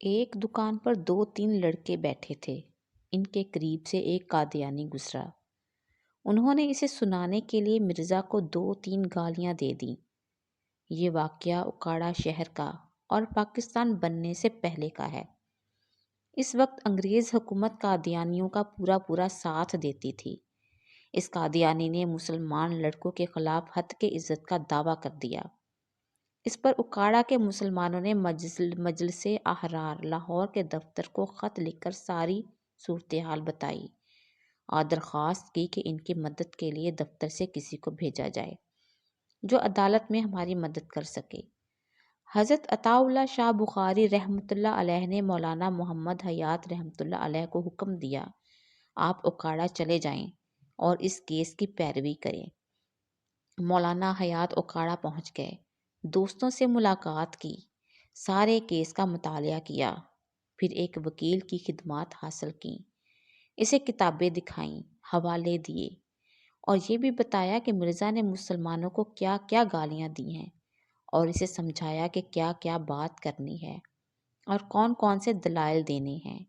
ایک دکان پر دو تین لڑکے بیٹھے تھے۔ ان کے قریب سے ایک قادیانی گزرا۔ انہوں نے اسے سنانے کے لیے مرزا کو دو تین گالیاں دے دیں۔ یہ واقعہ اکاڑا شہر کا اور پاکستان بننے سے پہلے کا ہے۔ اس وقت انگریز حکومت قادیانیوں کا پورا ساتھ دیتی تھی۔ اس قادیانی نے مسلمان لڑکوں کے خلاف ہتک عزت کا دعویٰ کر دیا۔ اس پر اکاڑا کے مسلمانوں نے مجلس احرار لاہور کے دفتر کو خط لکھ کر ساری صورتحال بتائی اور درخواست کی کہ ان کی مدد کے لیے دفتر سے کسی کو بھیجا جائے جو عدالت میں ہماری مدد کر سکے۔ حضرت عطا اللہ شاہ بخاری رحمۃ اللہ علیہ نے مولانا محمد حیات رحمۃ اللہ علیہ کو حکم دیا، آپ اکاڑا چلے جائیں اور اس کیس کی پیروی کریں۔ مولانا حیات اکاڑا پہنچ گئے، دوستوں سے ملاقات کی، سارے کیس کا مطالعہ کیا، پھر ایک وکیل کی خدمات حاصل کیں، اسے کتابیں دکھائیں، حوالے دیے اور یہ بھی بتایا کہ مرزا نے مسلمانوں کو کیا کیا گالیاں دی ہیں اور اسے سمجھایا کہ کیا کیا بات کرنی ہے اور کون کون سے دلائل دینے ہیں۔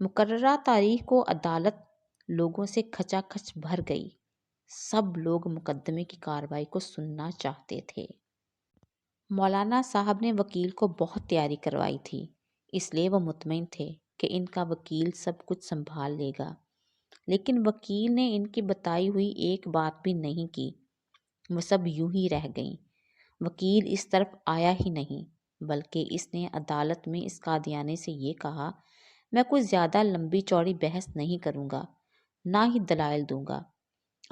مقررہ تاریخ کو عدالت لوگوں سے کھچا کھچ بھر گئی۔ سب لوگ مقدمے کی کارروائی کو سننا چاہتے تھے۔ مولانا صاحب نے وکیل کو بہت تیاری کروائی تھی، اس لیے وہ مطمئن تھے کہ ان کا وکیل سب کچھ سنبھال لے گا، لیکن وکیل نے ان کی بتائی ہوئی ایک بات بھی نہیں کی۔ وہ سب یوں ہی رہ گئیں۔ وکیل اس طرف آیا ہی نہیں، بلکہ اس نے عدالت میں اس قادیانی سے یہ کہا، میں کوئی زیادہ لمبی چوڑی بحث نہیں کروں گا، نہ ہی دلائل دوں گا،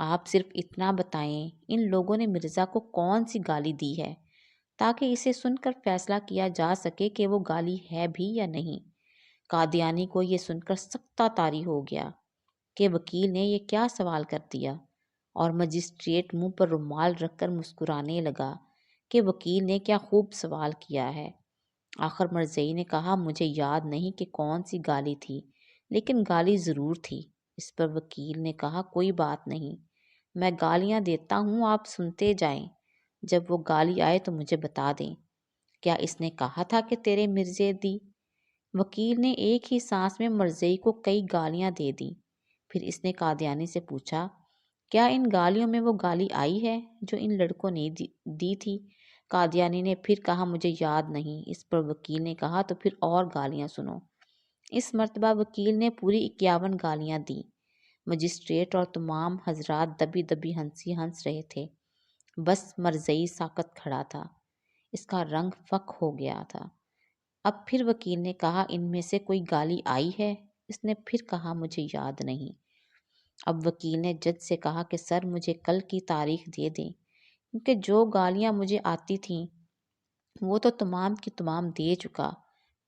آپ صرف اتنا بتائیں ان لوگوں نے مرزا کو کون سی گالی دی ہے تاکہ اسے سن کر فیصلہ کیا جا سکے کہ وہ گالی ہے بھی یا نہیں۔ قادیانی کو یہ سن کر سکتہ طاری ہو گیا کہ وکیل نے یہ کیا سوال کر دیا، اور مجسٹریٹ منہ پر رومال رکھ کر مسکرانے لگا کہ وکیل نے کیا خوب سوال کیا ہے۔ آخر مرزائی نے کہا، مجھے یاد نہیں کہ کون سی گالی تھی، لیکن گالی ضرور تھی۔ اس پر وکیل نے کہا، کوئی بات نہیں، میں گالیاں دیتا ہوں، آپ سنتے جائیں، جب وہ گالی آئے تو مجھے بتا دیں، کیا اس نے کہا تھا کہ تیرے مرزے دی؟ وکیل نے ایک ہی سانس میں مرزائی کو کئی گالیاں دے دیں۔ پھر اس نے قادیانی سے پوچھا، کیا ان گالیوں میں وہ گالی آئی ہے جو ان لڑکوں نے دی تھی؟ قادیانی نے پھر کہا، مجھے یاد نہیں۔ اس پر وکیل نے کہا، تو پھر اور گالیاں سنو۔ اس مرتبہ وکیل نے پوری 51 گالیاں دیں۔ مجسٹریٹ اور تمام حضرات دبی دبی ہنس رہے تھے، بس مرزائی ساکت کھڑا تھا، اس کا رنگ فک ہو گیا تھا۔ اب پھر وکیل نے کہا، ان میں سے کوئی گالی آئی ہے؟ اس نے پھر کہا، مجھے یاد نہیں۔ اب وکیل نے جج سے کہا کہ سر، مجھے کل کی تاریخ دے دیں، کیونکہ جو گالیاں مجھے آتی تھیں وہ تو تمام کی تمام دے چکا۔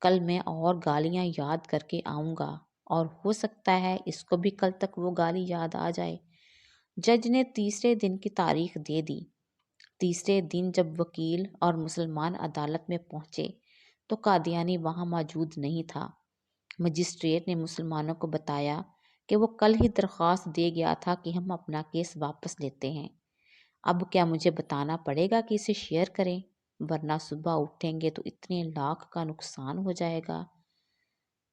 کل میں اور گالیاں یاد کر کے آؤں گا، اور ہو سکتا ہے اس کو بھی کل تک وہ گالی یاد آ جائے۔ جج نے تیسرے دن کی تاریخ دے دی۔ تیسرے دن جب وکیل اور مسلمان عدالت میں پہنچے تو قادیانی وہاں موجود نہیں تھا۔ مجسٹریٹ نے مسلمانوں کو بتایا کہ وہ کل ہی درخواست دے گیا تھا کہ ہم اپنا کیس واپس لیتے ہیں۔ اب کیا مجھے بتانا پڑے گا کہ اسے شیئر کریں، ورنہ صبح اٹھیں گے تو اتنے لاکھ کا نقصان ہو جائے گا۔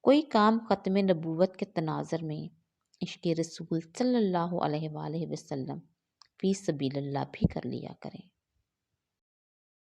کوئی کام ختم نبوت کے تناظر میں عشق رسول صلی اللہ علیہ وآلہ وسلم فی سبیل اللہ بھی کر لیا کریں۔